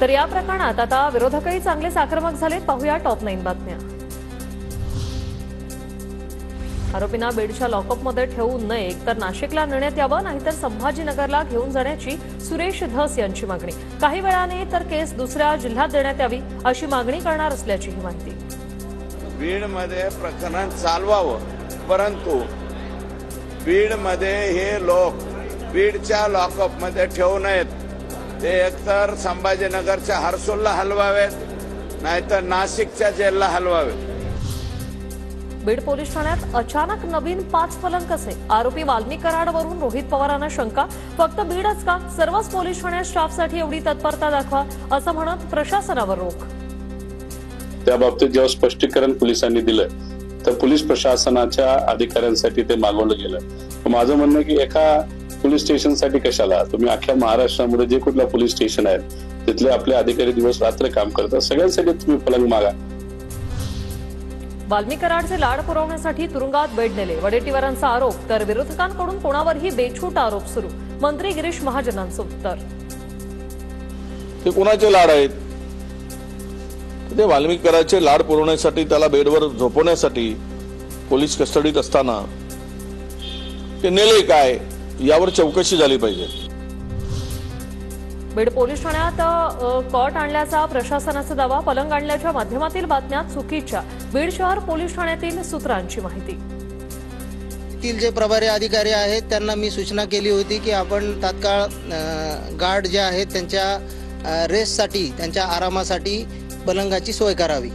तर या प्रकरणात आता विरोधकही चांगलेच आक्रमक झालेत। पाहूया टॉप 9 बातम्या। आरोपींना बीडच्या लॉकअपमध्ये ठेवू नये, एकतर नाशिकला नेण्यात यावं नाहीतर संभाजीनगरला घेऊन जाण्याची सुरेश धस यांची मागणी। काही वेळाने तर केस दुसऱ्या जिल्ह्यात देण्यात यावी अशी मागणी करणार असल्याची माहिती। बीडमध्ये प्रकरण चालवावं, परंतु बीडमध्ये हे लोक बीडच्या लॉकअपमध्ये ठेवू नयेत। ते एकतर संभाजीनगरच्या हर्सुलला हलवावेत नाहीतर नाशिकच्या जेलला हलवावेत। बीड पोलीस ठाण्यात अचानक नवीन 5 पलंग कसे? आरोपी वाल्मिक कराडवरून रोहित पवारांना शंका, फक्त बीडच का, सर्वच पोलीस ठाण्यात स्टाफसाठी एवढी तत्परता दाखवा असं म्हणत प्रशासनावर रोख। त्या बाबतीत जेव्हा स्पष्टीकरण पोलिसांनी दिलं तर पोलीस प्रशासनाच्या अधिकाऱ्यांसाठी ते मागवलं गेलं। माझं म्हणणं की एका पोलीस स्टेशनसाठी कशाला, तुम्ही अख्ख्या महाराष्ट्रामध्ये जे कुठल्या पोलीस स्टेशन आहेत तिथले आपले अधिकारी दिवस रात्र काम करतात, सगळ्यांसाठी तुम्ही पलंग मागा। वाल्मिक कराडचे लाड पुरवण्यासाठी तुरुंगात बेड नेले, वडेट्टीवारांचा आरोप, तर विरोधकांकडून कोणावरही बेछूट आरोप सुरू। मंत्री गिरीश महाजनांचं उत्तर, ते कोणाचे लाड आहेत? ते वाल्मिक कराडचे लाड पुरवण्यासाठी, त्याला बेडवर झोपवण्यासाठी पोलीस कस्टडीत असताना ते नेले काय यावर चौकशी झाली पाहिजे। बीड पोलीस ठाण्यात कॉट आणल्याचा प्रशासनाचा दावा, पलंग आणल्याच्या माध्यमातील बातम्या चुकीच्या। बीड शहर पोलीस ठाण्यातील सूत्रांची माहिती। तील जे प्रभारी अधिकारी आहेत त्यांना मी सूचना केली होती की आपण तात्काळ गार्ड जे आहेत त्यांच्या रेस्टसाठी, त्यांच्या आरामासाठी पलंगाची सोय करावी।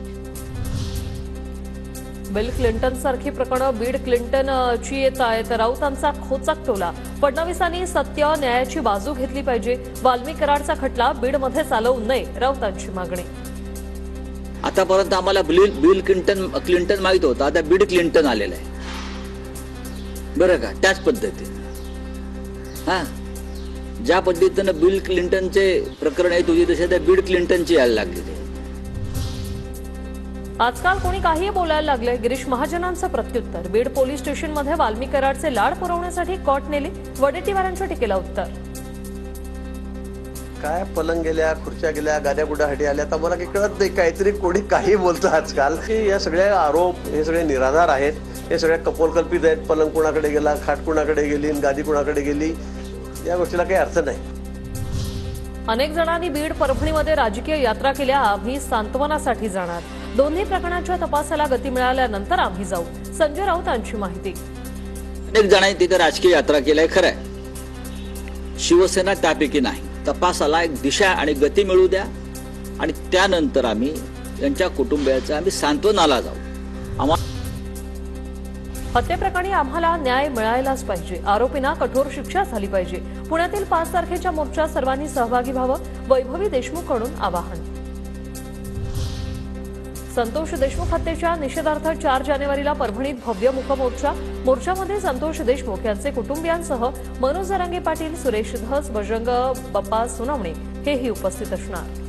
बिल क्लिंटन सारखी प्रकरणं बीड क्लिंटनची येत आहेत। राऊतांचा खोचक टोला, फडणवीसांनी सत्य न्यायाची बाजू घेतली पाहिजे। वाल्मिक कराडचा खटला बीडमध्ये चालवू नये, राऊतांची मागणी। आतापर्यंत आम्हाला बिल क्लिंटन माहित होतं, आता बीड क्लिंटन आलेलं आहे बरं का। त्याच पद्धतीने ज्या पद्धतीनं बिल क्लिंटनचे प्रकरण येत होती तसे त्या बीड क्लिंटनची यायला लागलेली। आजकाल कोणी काही बोलायला लागले, गिरीश महाजनांचं प्रत्युत्तर। बीड पोलीस स्टेशनमध्ये वाल्मिक कराडचे लाड पुरवण्यासाठी कॉट नेली, वडेट्टीवारांच्या टीकेला उत्तर। काय पलंग गेल्या, खुर्च्या गेल्या, गाद्या गुड्यासाठी आल्या, तर मला काही कळत नाही। काहीतरी कोणी काही बोलतं आजकाल की या सगळ्या आरोप हे सगळे निराधार आहेत, हे सगळ्या कपोलकल्पित आहेत। पलंग कुणाकडे गेला, खाट कुणाकडे गेली, गादी कुणाकडे गेली, या गोष्टीला काही अर्थ नाही। अनेक जणांनी बीड परभणीमध्ये राजकीय यात्रा केल्या, आम्ही सांत्वनासाठी जाणार। दोन्ही प्रकरणाच्या तपासाला गती मिळाल्यानंतर आम्ही जाऊ, संजय राऊतांची माहिती। अनेक जणांनी तिथे राजकीय यात्रा केलाय खरंय, शिवसेना त्यापैकी नाही। तपासाला एक दिशा आणि गती मिळू द्या आणि त्यानंतर आम्ही त्यांच्या कुटुंबियाचं आम्ही सांत्वनाला जाऊ। हत्येप्रकरणी आम्हाला न्याय मिळायलाच पाहिजे, आरोपींना कठोर शिक्षा झाली पाहिजे। पुण्यातील 5 तारखेच्या मोर्चात सर्वांनी सहभागी व्हावं, वैभवी देशमुखकडून आवाहन। संतोष देशमुख हत्येच्या निषेधार्थ 4 जानेवारीला परभणीत भव्य मूकमोर्चा। मोर्चामध्ये संतोष देशमुख यांचे कुटुंबियांसह मनोज जरांगे पाटील, सुरेश धस, बजरंग बाप्पा सोनवणे हेही उपस्थित असणार।